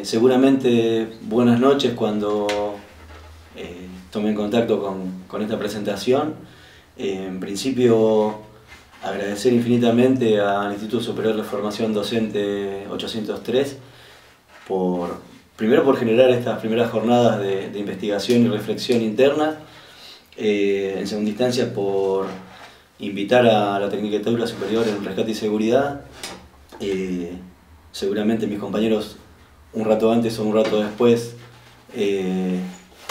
Seguramente buenas noches cuando tomé contacto con esta presentación. En principio, agradecer infinitamente al Instituto Superior de Formación Docente 803 primero por generar estas primeras jornadas de investigación y reflexión interna, en segunda instancia por invitar a la Tecnicatura Superior en Rescate y Seguridad. Seguramente mis compañeros un rato antes o un rato después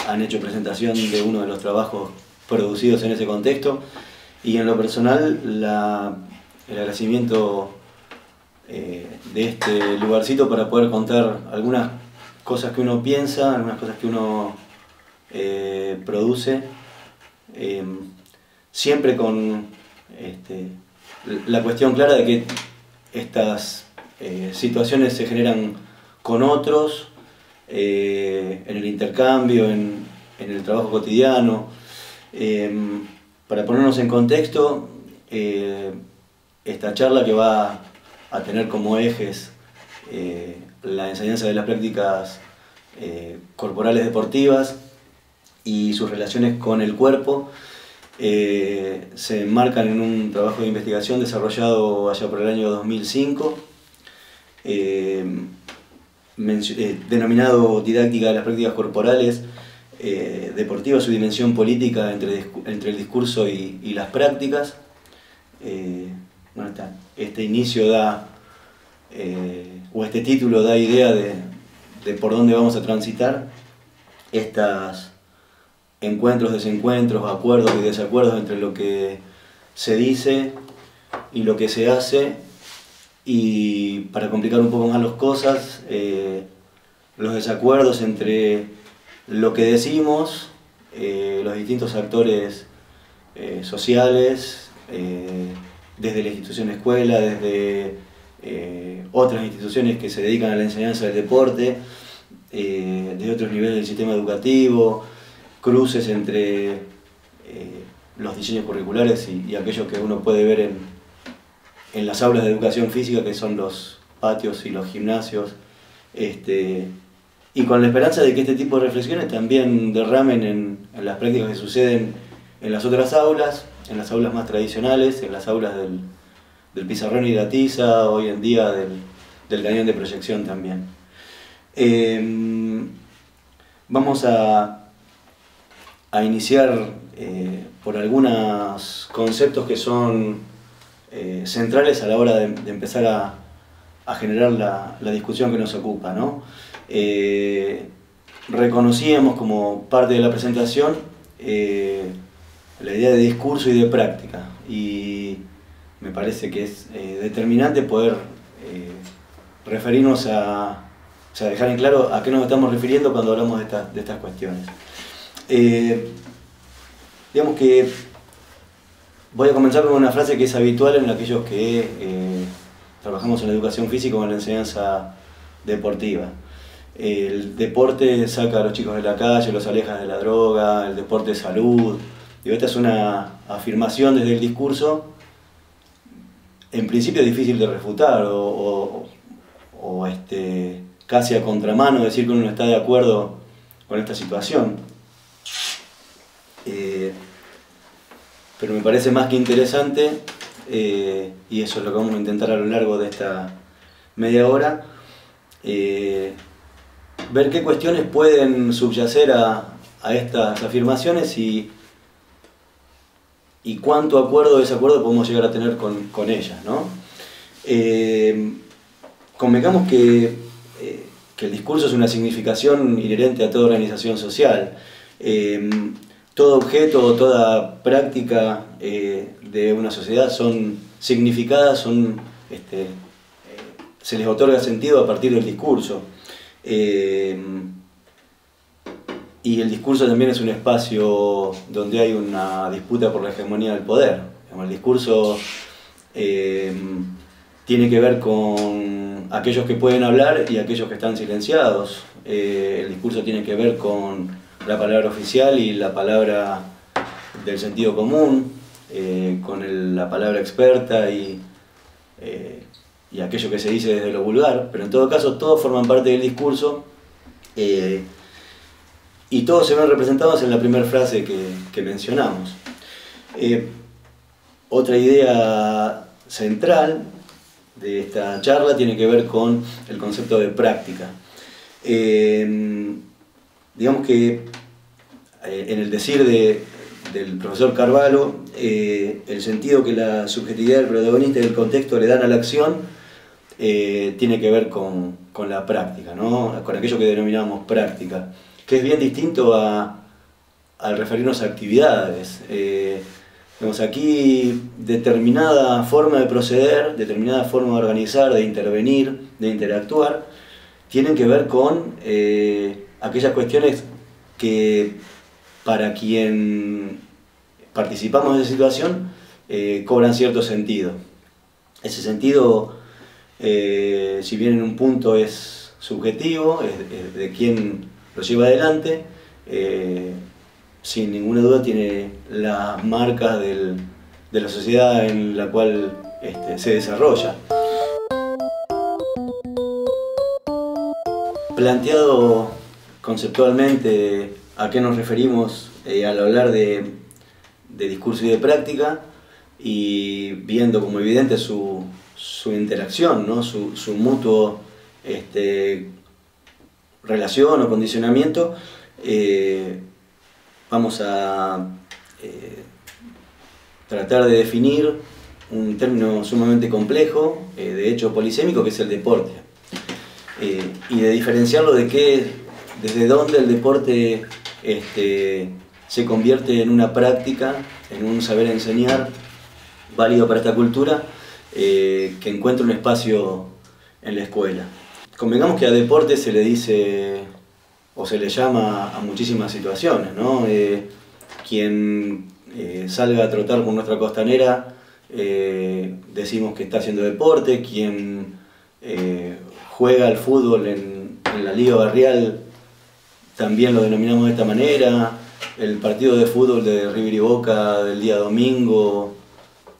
han hecho presentación de uno de los trabajos producidos en ese contexto, y en lo personal el agradecimiento de este lugarcito para poder contar algunas cosas que uno piensa, algunas cosas que uno produce, siempre con la cuestión clara de que estas situaciones se generan con otros, en el intercambio, en el trabajo cotidiano. Para ponernos en contexto, esta charla que va a tener como ejes la enseñanza de las prácticas corporales deportivas y sus relaciones con el cuerpo, se enmarcan en un trabajo de investigación desarrollado allá por el año 2005, denominado Didáctica de las prácticas corporales deportivas, su dimensión política entre el discurso y las prácticas. Bueno, este inicio da, o este título da idea de por dónde vamos a transitar estos encuentros, desencuentros, acuerdos y desacuerdos entre lo que se dice y lo que se hace. Y para complicar un poco más las cosas, los desacuerdos entre lo que decimos, los distintos actores sociales, desde la institución escuela, desde otras instituciones que se dedican a la enseñanza del deporte, de otros niveles del sistema educativo, cruces entre los diseños curriculares y aquellos que uno puede ver en las aulas de educación física, que son los patios y los gimnasios, y con la esperanza de que este tipo de reflexiones también derramen en las prácticas que suceden en las otras aulas, en las aulas más tradicionales, en las aulas del pizarrón y la tiza, hoy en día del cañón de proyección también. Vamos a iniciar por algunos conceptos que son centrales a la hora de empezar a generar la discusión que nos ocupa, ¿no? Reconocíamos como parte de la presentación la idea de discurso y de práctica, y me parece que es determinante poder referirnos o sea, dejar en claro a qué nos estamos refiriendo cuando hablamos de estas cuestiones. Digamos que voy a comenzar con una frase que es habitual en aquellos que trabajamos en la educación física o en la enseñanza deportiva. El deporte saca a los chicos de la calle, los aleja de la droga, el deporte es salud. Digo, esta es una afirmación desde el discurso, en principio difícil de refutar o casi a contramano decir que uno no está de acuerdo con esta situación. Pero me parece más que interesante, y eso es lo que vamos a intentar a lo largo de esta media hora, ver qué cuestiones pueden subyacer a estas afirmaciones y cuánto acuerdo o desacuerdo podemos llegar a tener con ellas, ¿no? Convengamos que el discurso es una significación inherente a toda organización social. Todo objeto o toda práctica de una sociedad son significadas, se les otorga sentido a partir del discurso. Y el discurso también es un espacio donde hay una disputa por la hegemonía del poder. El discurso tiene que ver con aquellos que pueden hablar y aquellos que están silenciados. El discurso tiene que ver con la palabra oficial y la palabra del sentido común, con la palabra experta y y aquello que se dice desde lo vulgar, pero en todo caso todos forman parte del discurso y todos se ven representados en la primera frase que mencionamos. Otra idea central de esta charla tiene que ver con el concepto de práctica. Digamos que en el decir del profesor Carvalho, el sentido que la subjetividad del protagonista y el contexto le dan a la acción tiene que ver con la práctica, ¿no? Con aquello que denominamos práctica, que es bien distinto al referirnos a actividades. Vemos aquí determinada forma de proceder, determinada forma de organizar, de intervenir, de interactuar, tienen que ver con aquellas cuestiones que para quien participamos de esa situación cobran cierto sentido. Ese sentido, si bien en un punto es subjetivo, es de quien lo lleva adelante, sin ninguna duda tiene las marcas de la sociedad en la cual se desarrolla. Planteado conceptualmente a qué nos referimos al hablar de discurso y de práctica, y viendo como evidente su interacción, ¿no? su mutuo relación o condicionamiento, vamos a tratar de definir un término sumamente complejo, de hecho polisémico, que es el deporte, y de diferenciarlo desde dónde el deporte se convierte en una práctica, en un saber enseñar válido para esta cultura, que encuentra un espacio en la escuela. Convengamos que a deporte se le dice o se le llama a muchísimas situaciones, ¿no? Quien salga a trotar por nuestra costanera decimos que está haciendo deporte, quien juega al fútbol en la liga barrial también lo denominamos de esta manera, el partido de fútbol de River y Boca del día domingo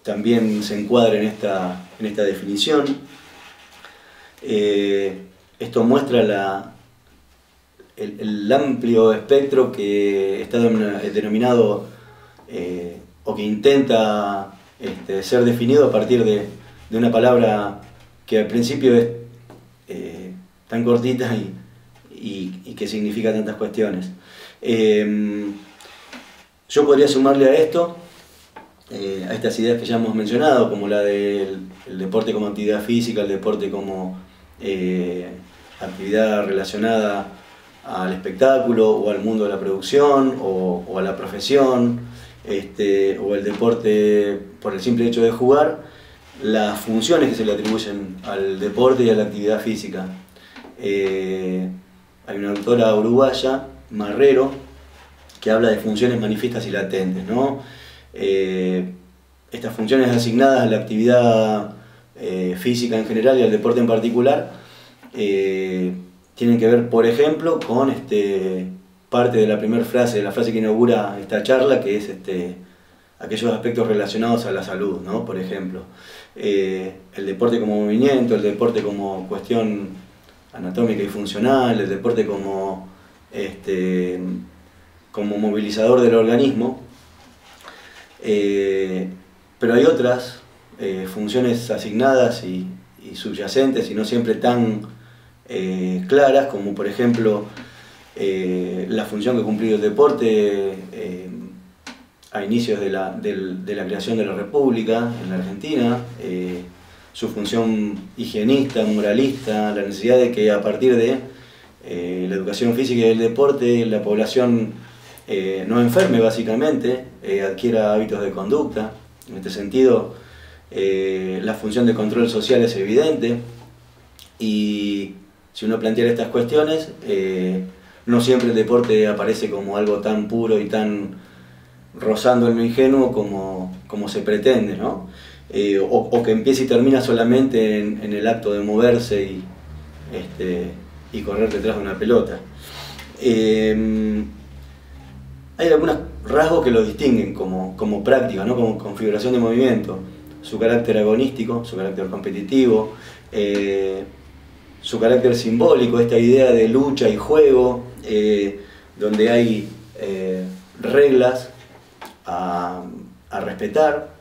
también se encuadra en esta definición. Esto muestra el amplio espectro que está denominado o que intenta ser definido a partir de una palabra que al principio es tan cortita y que significa tantas cuestiones. Yo podría sumarle a esto, a estas ideas que ya hemos mencionado, como la del deporte como actividad física, el deporte como actividad relacionada al espectáculo o al mundo de la producción o a la profesión, o el deporte por el simple hecho de jugar, las funciones que se le atribuyen al deporte y a la actividad física. Hay una autora uruguaya, Marrero, que habla de funciones manifiestas y latentes, ¿no? Estas funciones asignadas a la actividad física en general y al deporte en particular tienen que ver, por ejemplo, con parte de la primera frase, la frase que inaugura esta charla, que es aquellos aspectos relacionados a la salud, ¿no? Por ejemplo, el deporte como movimiento, el deporte como cuestión anatómica y funcional, el deporte como movilizador del organismo, pero hay otras funciones asignadas y subyacentes y no siempre tan claras, como por ejemplo la función que cumplió el deporte a inicios de la creación de la República en la Argentina, su función higienista, moralista, la necesidad de que a partir de la educación física y el deporte la población no enferme básicamente, adquiera hábitos de conducta. En este sentido, la función de control social es evidente, y si uno plantea estas cuestiones, no siempre el deporte aparece como algo tan puro y tan rozando en lo ingenuo como se pretende, ¿no? O que empieza y termina solamente en el acto de moverse y correr detrás de una pelota. Hay algunos rasgos que lo distinguen como práctica, ¿no? Como configuración de movimiento. su carácter agonístico, su carácter competitivo, su carácter simbólico, esta idea de lucha y juego, donde hay reglas a respetar,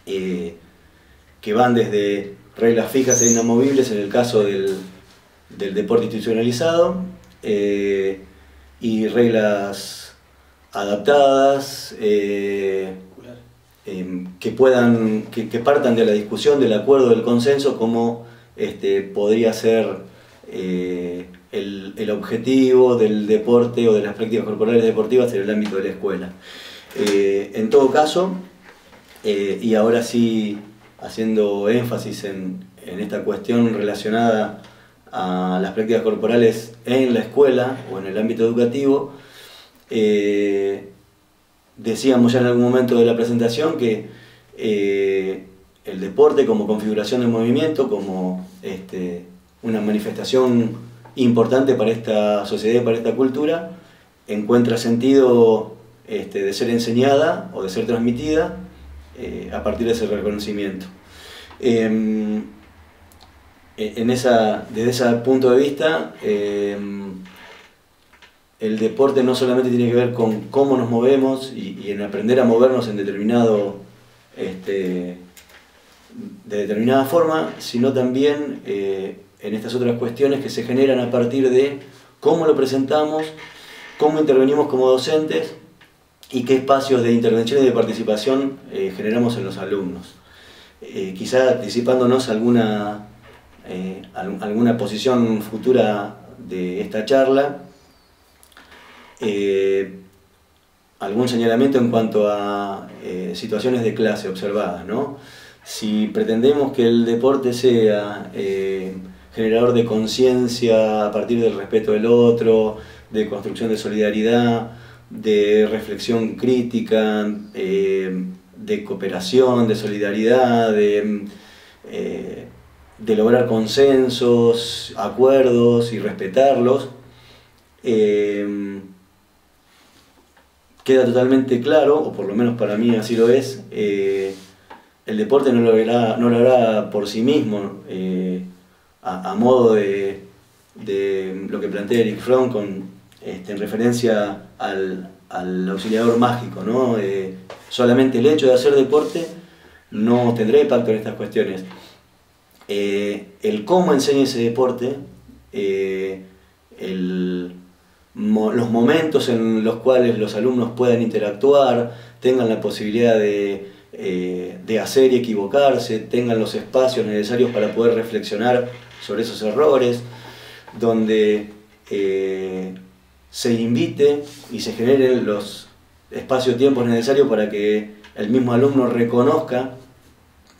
que van desde reglas fijas e inamovibles en el caso del deporte institucionalizado, y reglas adaptadas, que partan de la discusión, del acuerdo, del consenso, como podría ser el objetivo del deporte o de las prácticas corporales deportivas en el ámbito de la escuela. En todo caso, y ahora sí haciendo énfasis en esta cuestión relacionada a las prácticas corporales en la escuela o en el ámbito educativo, decíamos ya en algún momento de la presentación que el deporte como configuración del movimiento, como una manifestación importante para esta sociedad y para esta cultura, encuentra sentido de ser enseñada o de ser transmitida a partir de ese reconocimiento. Desde ese punto de vista, el deporte no solamente tiene que ver con cómo nos movemos y en aprender a movernos en de determinada forma, sino también en estas otras cuestiones que se generan a partir de cómo lo presentamos, cómo intervenimos como docentes y qué espacios de intervención y de participación generamos en los alumnos. Quizá anticipándonos alguna posición futura de esta charla, algún señalamiento en cuanto a situaciones de clase observadas, ¿no? Si pretendemos que el deporte sea generador de conciencia a partir del respeto del otro, de construcción de solidaridad, de reflexión crítica, de cooperación, de solidaridad, de lograr consensos, acuerdos y respetarlos, queda totalmente claro, o por lo menos para mí así lo es, el deporte no lo hará por sí mismo, a modo de lo que plantea Erich Fromm en referencia al auxiliador mágico, ¿no? Solamente el hecho de hacer deporte no tendrá impacto en estas cuestiones. El cómo enseña ese deporte, los momentos en los cuales los alumnos puedan interactuar, tengan la posibilidad de hacer y equivocarse, tengan los espacios necesarios para poder reflexionar sobre esos errores, donde se invite y se generen los espacio-tiempos necesarios para que el mismo alumno reconozca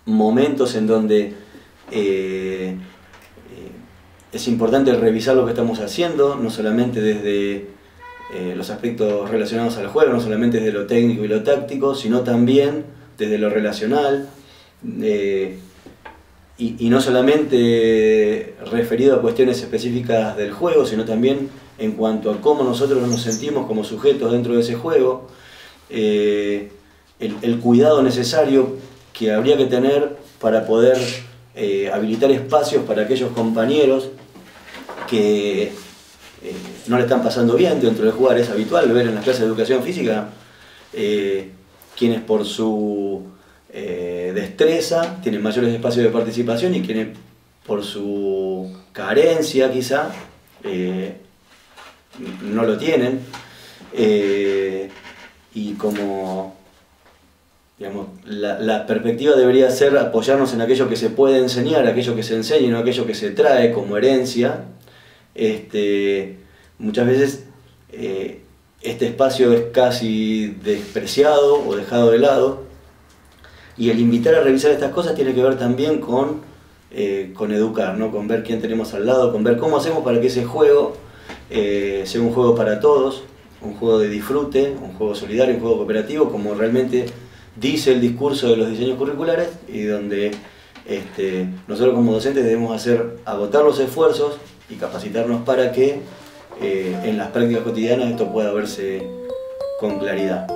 momentos en donde es importante revisar lo que estamos haciendo, no solamente desde los aspectos relacionados al juego, no solamente desde lo técnico y lo táctico, sino también desde lo relacional, y no solamente referido a cuestiones específicas del juego, sino también en cuanto a cómo nosotros nos sentimos como sujetos dentro de ese juego, el cuidado necesario que habría que tener para poder habilitar espacios para aquellos compañeros que no le están pasando bien dentro de jugar. Es habitual ver en las clases de educación física quienes por su destreza tienen mayores espacios de participación y quienes por su carencia quizá no lo tienen, y como digamos, la perspectiva debería ser apoyarnos en aquello que se puede enseñar, aquello que se enseña y no aquello que se trae como herencia. Muchas veces este espacio es casi despreciado o dejado de lado, y el invitar a revisar estas cosas tiene que ver también con educar, ¿no? Con ver quién tenemos al lado, con ver cómo hacemos para que ese juego sea un juego para todos, un juego de disfrute, un juego solidario, un juego cooperativo, como realmente dice el discurso de los diseños curriculares, y donde nosotros como docentes debemos agotar los esfuerzos y capacitarnos para que en las prácticas cotidianas esto pueda verse con claridad.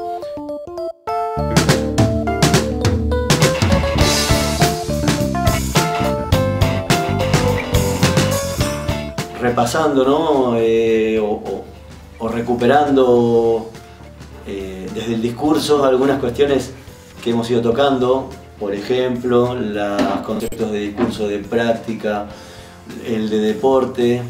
repasando, ¿no? O recuperando desde el discurso algunas cuestiones que hemos ido tocando, por ejemplo, los conceptos de discurso de práctica, el de deporte,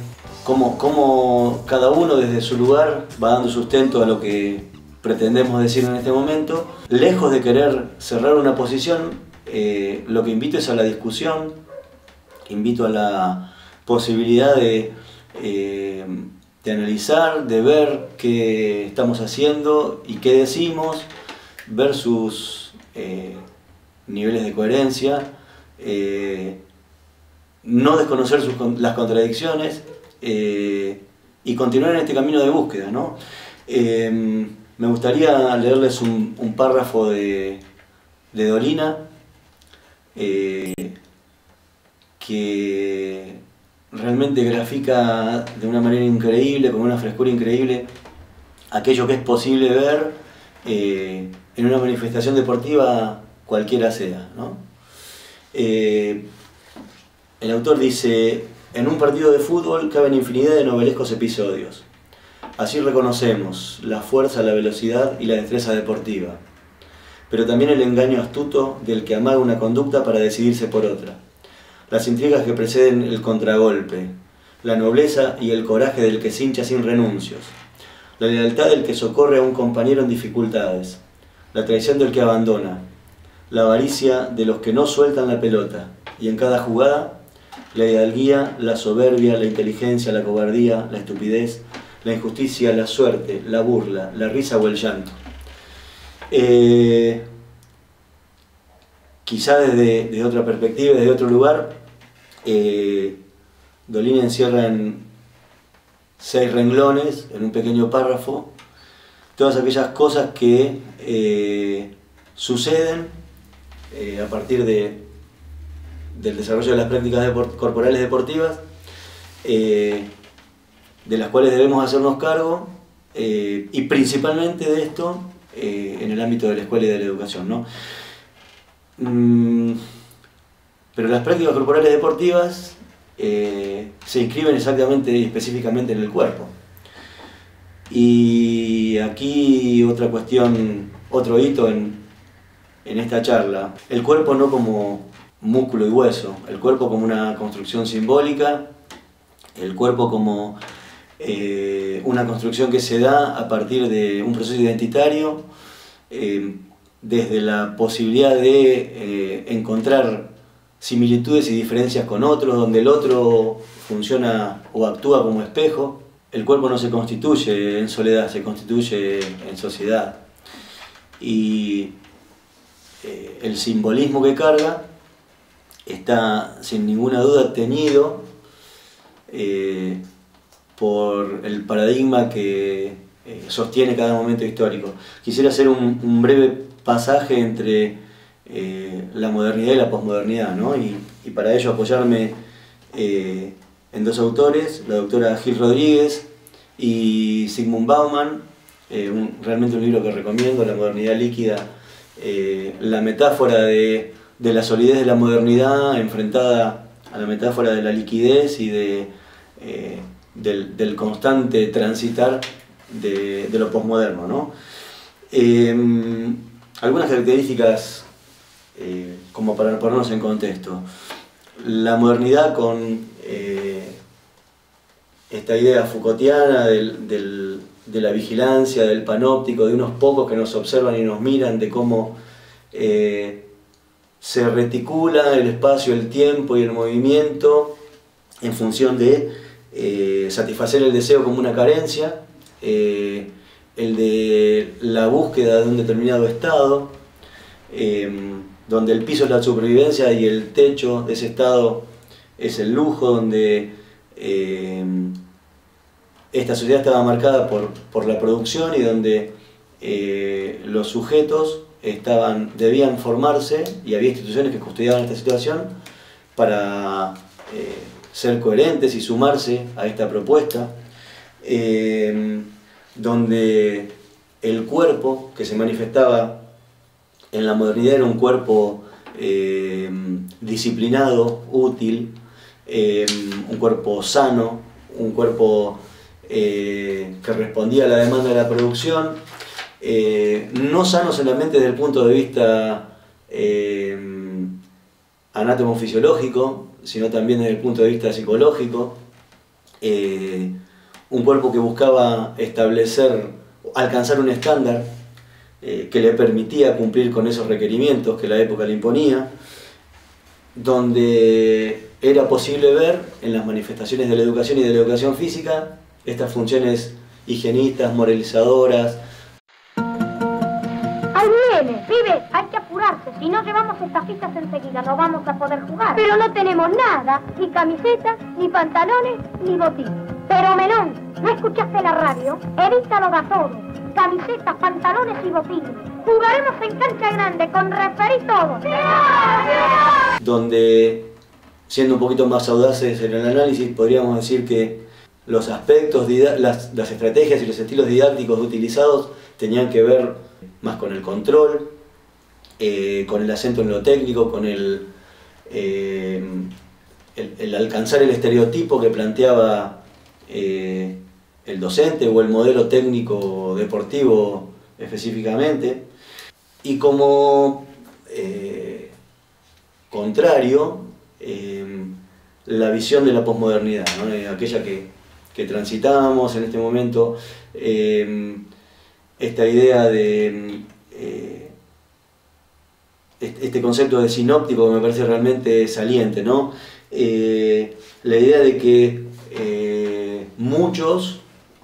cómo cada uno desde su lugar va dando sustento a lo que pretendemos decir en este momento. Lejos de querer cerrar una posición, lo que invito es a la discusión, invito a la posibilidad de analizar, de ver qué estamos haciendo y qué decimos, ver sus niveles de coherencia, no desconocer las contradicciones y continuar en este camino de búsqueda, ¿no? Me gustaría leerles un párrafo de Dolina que realmente grafica de una manera increíble, con una frescura increíble, aquello que es posible ver en una manifestación deportiva cualquiera sea, ¿no? El autor dice: en un partido de fútbol caben infinidad de novelescos episodios. Así reconocemos la fuerza, la velocidad y la destreza deportiva, pero también el engaño astuto del que amaga una conducta para decidirse por otra, las intrigas que preceden el contragolpe, la nobleza y el coraje del que se hincha sin renuncios, la lealtad del que socorre a un compañero en dificultades, la traición del que abandona, la avaricia de los que no sueltan la pelota, y en cada jugada la hidalguía, la soberbia, la inteligencia, la cobardía, la estupidez, la injusticia, la suerte, la burla, la risa o el llanto. Quizá desde otra perspectiva, desde otro lugar, Dolina encierra en 6 renglones, en un pequeño párrafo, todas aquellas cosas que suceden a partir del desarrollo de las prácticas corporales deportivas, de las cuales debemos hacernos cargo, y principalmente de esto en el ámbito de la escuela y de la educación, ¿no? Pero las prácticas corporales deportivas se inscriben exactamente y específicamente en el cuerpo. Y aquí otra cuestión, otro hito en esta charla: el cuerpo no como músculo y hueso, el cuerpo como una construcción simbólica, el cuerpo como una construcción que se da a partir de un proceso identitario, desde la posibilidad de encontrar similitudes y diferencias con otros, donde el otro funciona o actúa como espejo. El cuerpo no se constituye en soledad, se constituye en sociedad. Y el simbolismo que carga está sin ninguna duda teñido por el paradigma que sostiene cada momento histórico. Quisiera hacer un breve pasaje entre la modernidad y la posmodernidad, ¿no? Y para ello apoyarme en 2 autores, la doctora Gil Rodríguez y Zygmunt Bauman, realmente un libro que recomiendo, La modernidad líquida, la metáfora de la solidez de la modernidad enfrentada a la metáfora de la liquidez y del constante transitar de lo posmoderno, ¿no? Algunas características como para ponernos en contexto. La modernidad con esta idea Foucaultiana de la vigilancia, del panóptico, de unos pocos que nos observan y nos miran, de cómo se reticula el espacio, el tiempo y el movimiento en función de satisfacer el deseo como una carencia, el de la búsqueda de un determinado estado, donde el piso es la supervivencia y el techo de ese estado es el lujo, donde esta sociedad estaba marcada por la producción y donde los sujetos debían formarse, y había instituciones que custodiaban esta situación para ser coherentes y sumarse a esta propuesta, donde el cuerpo que se manifestaba en la modernidad era un cuerpo disciplinado, útil, un cuerpo sano, un cuerpo que respondía a la demanda de la producción, no sano solamente desde el punto de vista anátomo-fisiológico, sino también desde el punto de vista psicológico. Un cuerpo que buscaba alcanzar un estándar que le permitía cumplir con esos requerimientos que la época le imponía, donde era posible ver en las manifestaciones de la educación y de la educación física estas funciones higienistas, moralizadoras. ¡Ahí viene! ¡Pibe! Hay que apurarse, si no llevamos estas fichas enseguida no vamos a poder jugar. Pero no tenemos nada, ni camisetas, ni pantalones, ni botines. Pero Melón, ¿no escuchaste la radio? Evita lo da todo. Camisetas, pantalones y botines. Jugaremos en cancha grande, con referí todo. Donde, siendo un poquito más audaces en el análisis, podríamos decir que los aspectos, las estrategias y los estilos didácticos utilizados tenían que ver más con el control, con el acento en lo técnico, con el alcanzar el estereotipo que planteaba el docente o el modelo técnico deportivo específicamente. Y como contrario, la visión de la posmodernidad, ¿no? Aquella que transitamos en este momento, esta idea de este concepto de sinóptico que me parece realmente saliente, ¿no? La idea de que muchos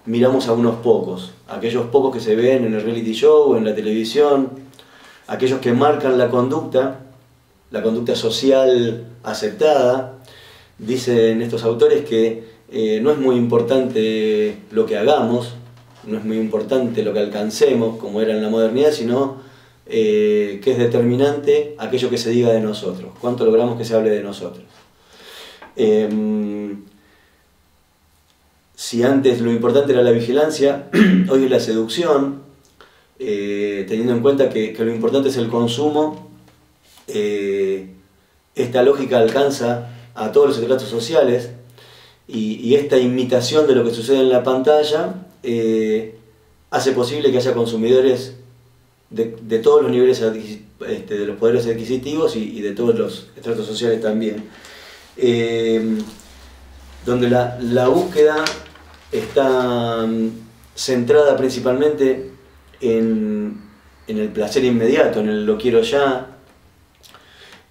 miramos a unos pocos, aquellos pocos que se ven en el reality show, en la televisión, aquellos que marcan la conducta social aceptada. Dicen estos autores que no es muy importante lo que hagamos, no es muy importante lo que alcancemos, como era en la modernidad, sino que es determinante aquello que se diga de nosotros, cuánto logramos que se hable de nosotros. Si antes lo importante era la vigilancia, hoy es la seducción, teniendo en cuenta que lo importante es el consumo. Esta lógica alcanza a todos los estratos sociales y esta imitación de lo que sucede en la pantalla hace posible que haya consumidores de todos los niveles de los poderes adquisitivos y de todos los estratos sociales también. Donde la búsqueda está centrada principalmente en el placer inmediato, en el lo quiero ya,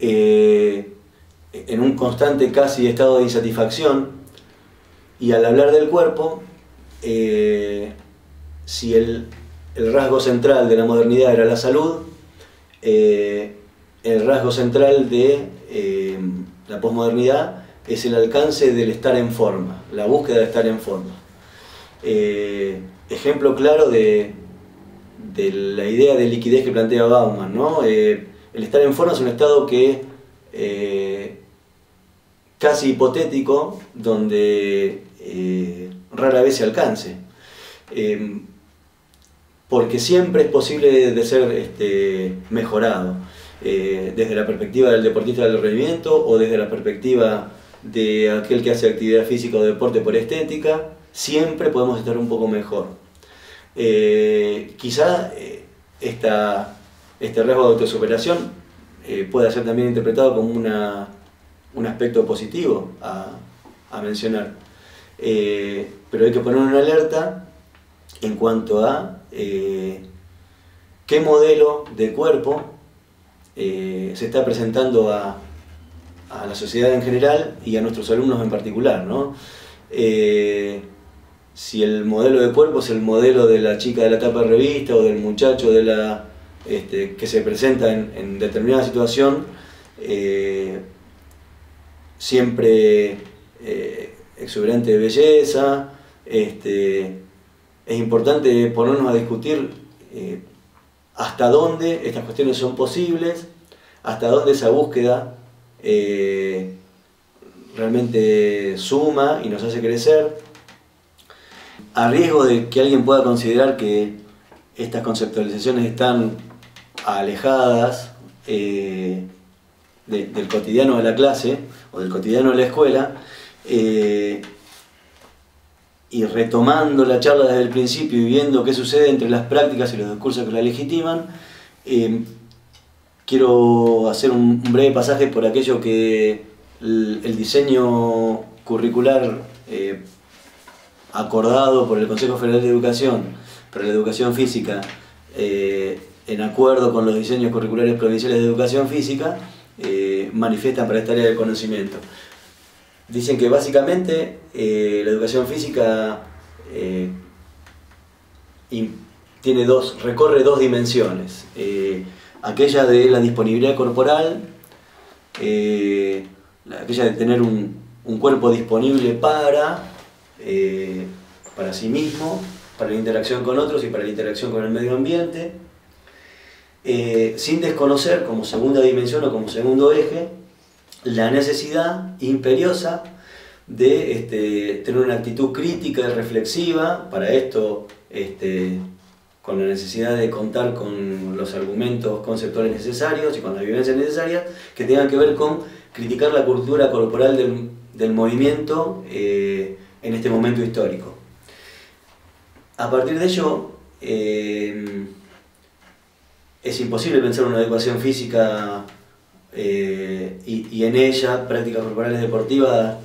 en un constante casi estado de insatisfacción. Y al hablar del cuerpo, si el rasgo central de la modernidad era la salud, el rasgo central de la posmodernidad es el alcance del estar en forma, la búsqueda de estar en forma. Ejemplo claro de la idea de liquidez que plantea Bauman, ¿no? El estar en forma es un estado que casi hipotético, donde rara vez se alcance, porque siempre es posible de ser mejorado, desde la perspectiva del deportista del rendimiento o desde la perspectiva de aquel que hace actividad física o deporte por estética. Siempre podemos estar un poco mejor. Quizá este rasgo de autosuperación pueda ser también interpretado como un aspecto positivo a mencionar, pero hay que poner una alerta en cuanto a qué modelo de cuerpo se está presentando a la sociedad en general y a nuestros alumnos en particular, ¿no? Si el modelo de cuerpo es el modelo de la chica de la tapa de revista o del muchacho que se presenta en determinada situación, siempre exuberante de belleza, es importante ponernos a discutir hasta dónde estas cuestiones son posibles, hasta dónde esa búsqueda realmente suma y nos hace crecer, a riesgo de que alguien pueda considerar que estas conceptualizaciones están alejadas del cotidiano de la clase o del cotidiano de la escuela. y retomando la charla desde el principio y viendo qué sucede entre las prácticas y los discursos que la legitiman, quiero hacer un breve pasaje por aquello que el diseño curricular acordado por el Consejo Federal de Educación para la educación física, en acuerdo con los diseños curriculares provinciales de educación física, manifiestan para esta área del conocimiento. Dicen que básicamente la educación física recorre dos dimensiones. Aquella de la disponibilidad corporal, aquella de tener un cuerpo disponible para sí mismo, para la interacción con otros y para la interacción con el medio ambiente, sin desconocer como segunda dimensión o como segundo eje la necesidad imperiosa de tener una actitud crítica y reflexiva, para esto con la necesidad de contar con los argumentos conceptuales necesarios y con las vivencias necesarias que tengan que ver con criticar la cultura corporal del movimiento en este momento histórico. A partir de ello, es imposible pensar una educación física y en ella prácticas corporales deportivas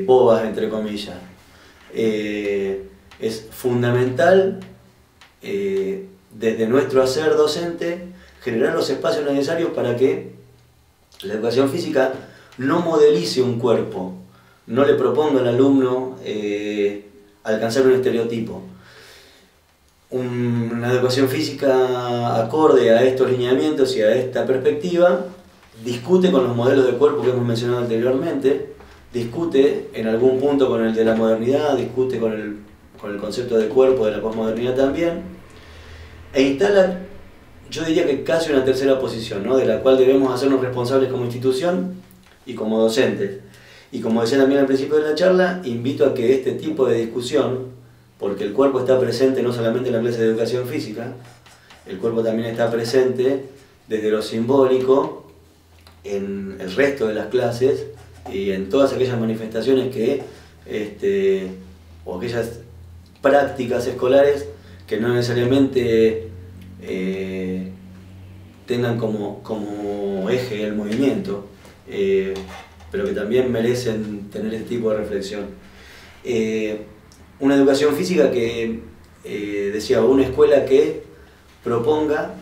bobas, entre comillas. Es fundamental, desde nuestro hacer docente, generar los espacios necesarios para que la educación física no modelice un cuerpo, no le proponga al alumno alcanzar un estereotipo. Una educación física acorde a estos lineamientos y a esta perspectiva discute con los modelos de cuerpo que hemos mencionado anteriormente, discute en algún punto con el de la modernidad, discute con el concepto de cuerpo de la posmodernidad también, e instala, yo diría que casi una tercera posición, ¿no?, de la cual debemos hacernos responsables como institución y como docentes. Y como decía también al principio de la charla, invito a que este tipo de discusión, porque el cuerpo está presente no solamente en la clase de educación física, el cuerpo también está presente desde lo simbólico en el resto de las clases y en todas aquellas manifestaciones o aquellas prácticas escolares que no necesariamente tengan como eje el movimiento, pero que también merecen tener este tipo de reflexión. Una educación física que, decía, una escuela que proponga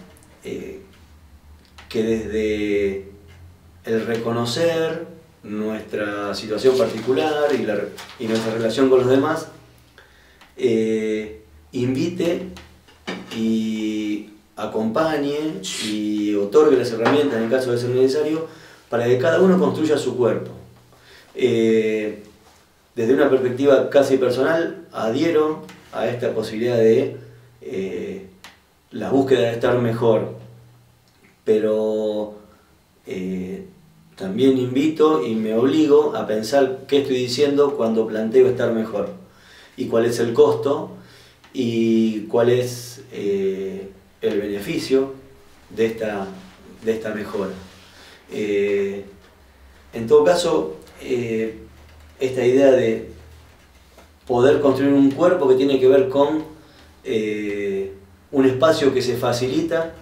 que desde el reconocer nuestra situación particular y nuestra relación con los demás, invite y acompañe y otorgue las herramientas en el caso de ser necesario para que cada uno construya su cuerpo. Desde una perspectiva casi personal, adhiero a esta posibilidad de la búsqueda de estar mejor, pero también invito y me obligo a pensar qué estoy diciendo cuando planteo estar mejor y cuál es el costo y cuál es el beneficio de esta mejora. En todo caso, esta idea de poder construir un cuerpo que tiene que ver con un espacio que se facilita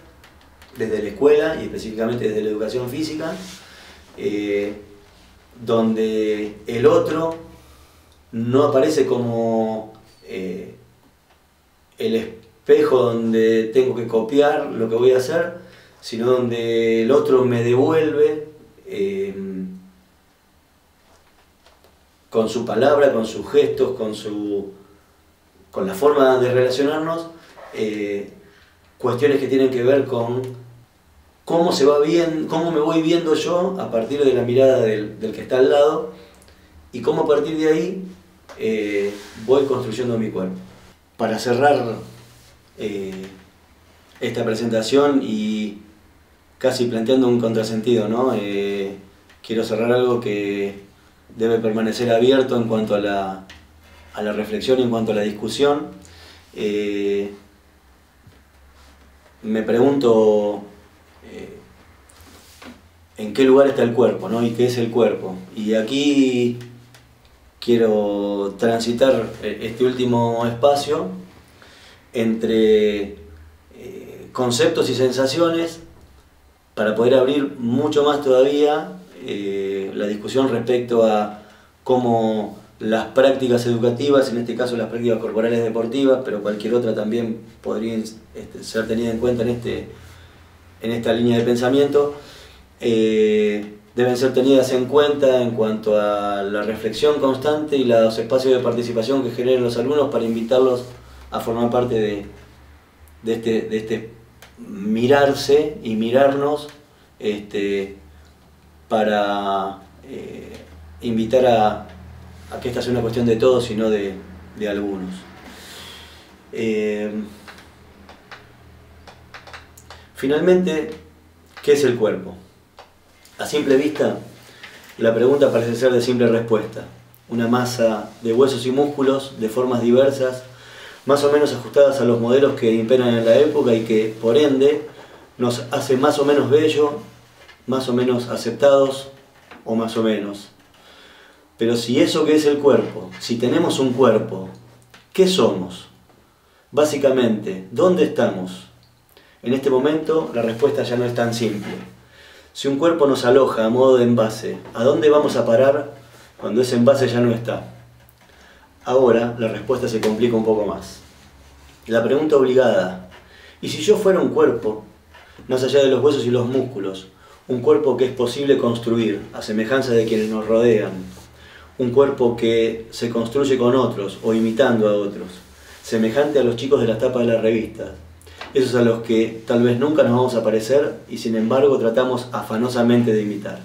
desde la escuela y específicamente desde la educación física, donde el otro no aparece como el espejo donde tengo que copiar lo que voy a hacer, sino donde el otro me devuelve con su palabra, con sus gestos, con la forma de relacionarnos, cuestiones que tienen que ver con cómo me voy viendo yo a partir de la mirada del que está al lado y cómo a partir de ahí voy construyendo mi cuerpo. Para cerrar esta presentación y casi planteando un contrasentido, ¿no? Quiero cerrar algo que debe permanecer abierto en cuanto a la reflexión y en cuanto a la discusión. Me pregunto en qué lugar está el cuerpo, ¿no? Y qué es el cuerpo. Y aquí quiero transitar este último espacio entre conceptos y sensaciones para poder abrir mucho más todavía la discusión respecto a cómo las prácticas educativas, en este caso las prácticas corporales deportivas, pero cualquier otra también podría ser tenida en cuenta en esta línea de pensamiento, deben ser tenidas en cuenta en cuanto a la reflexión constante y los espacios de participación que generen los alumnos para invitarlos a formar parte de este mirarse y mirarnos para invitar a que esta sea una cuestión de todos y no de algunos. Finalmente, ¿qué es el cuerpo? A simple vista, la pregunta parece ser de simple respuesta. Una masa de huesos y músculos de formas diversas, más o menos ajustadas a los modelos que imperan en la época y que, por ende, nos hace más o menos bello, más o menos aceptados o más o menos. Pero si eso que es el cuerpo, si tenemos un cuerpo, ¿qué somos? Básicamente, ¿dónde estamos? En este momento la respuesta ya no es tan simple. Si un cuerpo nos aloja a modo de envase, ¿a dónde vamos a parar cuando ese envase ya no está? Ahora la respuesta se complica un poco más. La pregunta obligada, ¿y si yo fuera un cuerpo, más allá de los huesos y los músculos, un cuerpo que es posible construir a semejanza de quienes nos rodean, un cuerpo que se construye con otros o imitando a otros, semejante a los chicos de las tapas de las revistas, esos a los que tal vez nunca nos vamos a parecer y sin embargo tratamos afanosamente de imitar?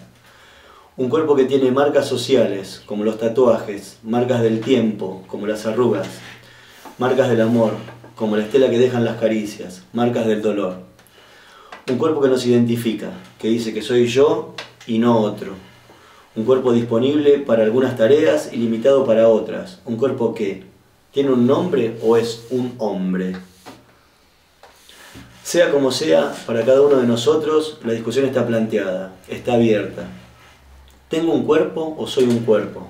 Un cuerpo que tiene marcas sociales, como los tatuajes, marcas del tiempo, como las arrugas, marcas del amor, como la estela que dejan las caricias, marcas del dolor. Un cuerpo que nos identifica, que dice que soy yo y no otro. Un cuerpo disponible para algunas tareas y limitado para otras. Un cuerpo que tiene un nombre o es un hombre. Sea como sea, para cada uno de nosotros la discusión está planteada, está abierta. ¿Tengo un cuerpo o soy un cuerpo?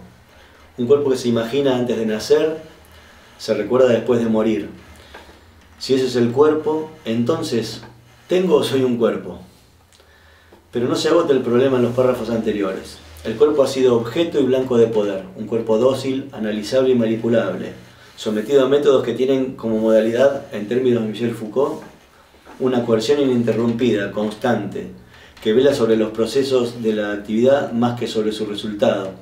Un cuerpo que se imagina antes de nacer, se recuerda después de morir. Si ese es el cuerpo, entonces, ¿tengo o soy un cuerpo? Pero no se agota el problema en los párrafos anteriores. El cuerpo ha sido objeto y blanco de poder, un cuerpo dócil, analizable y manipulable, sometido a métodos que tienen como modalidad, en términos de Michel Foucault, una coerción ininterrumpida, constante, que vela sobre los procesos de la actividad más que sobre su resultado,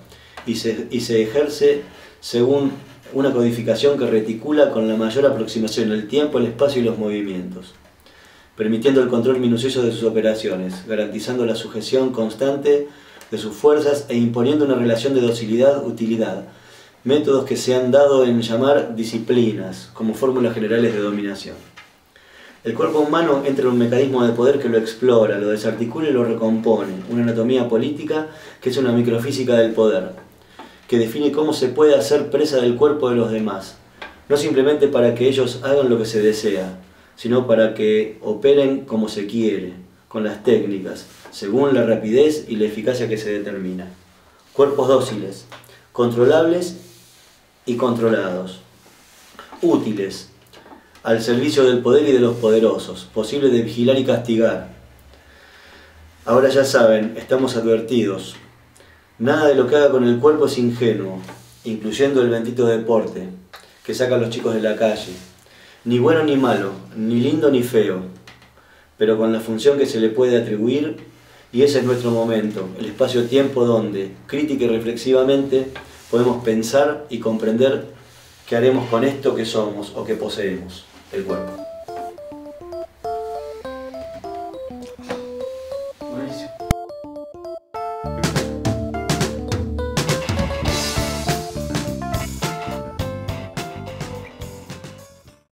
y se ejerce según una codificación que reticula con la mayor aproximación el tiempo, el espacio y los movimientos, permitiendo el control minucioso de sus operaciones, garantizando la sujeción constante de sus fuerzas e imponiendo una relación de docilidad-utilidad, métodos que se han dado en llamar disciplinas, como fórmulas generales de dominación. El cuerpo humano entra en un mecanismo de poder que lo explora, lo desarticula y lo recompone, una anatomía política que es una microfísica del poder, que define cómo se puede hacer presa del cuerpo de los demás, no simplemente para que ellos hagan lo que se desea, sino para que operen como se quiere, con las técnicas, según la rapidez y la eficacia que se determina. Cuerpos dóciles, controlables y controlados, útiles, al servicio del poder y de los poderosos, posible de vigilar y castigar. Ahora ya saben, estamos advertidos. Nada de lo que haga con el cuerpo es ingenuo, incluyendo el bendito deporte que sacan los chicos de la calle. Ni bueno ni malo, ni lindo ni feo, pero con la función que se le puede atribuir, y ese es nuestro momento, el espacio-tiempo donde, crítica y reflexivamente, podemos pensar y comprender qué haremos con esto que somos o que poseemos, el cuerpo.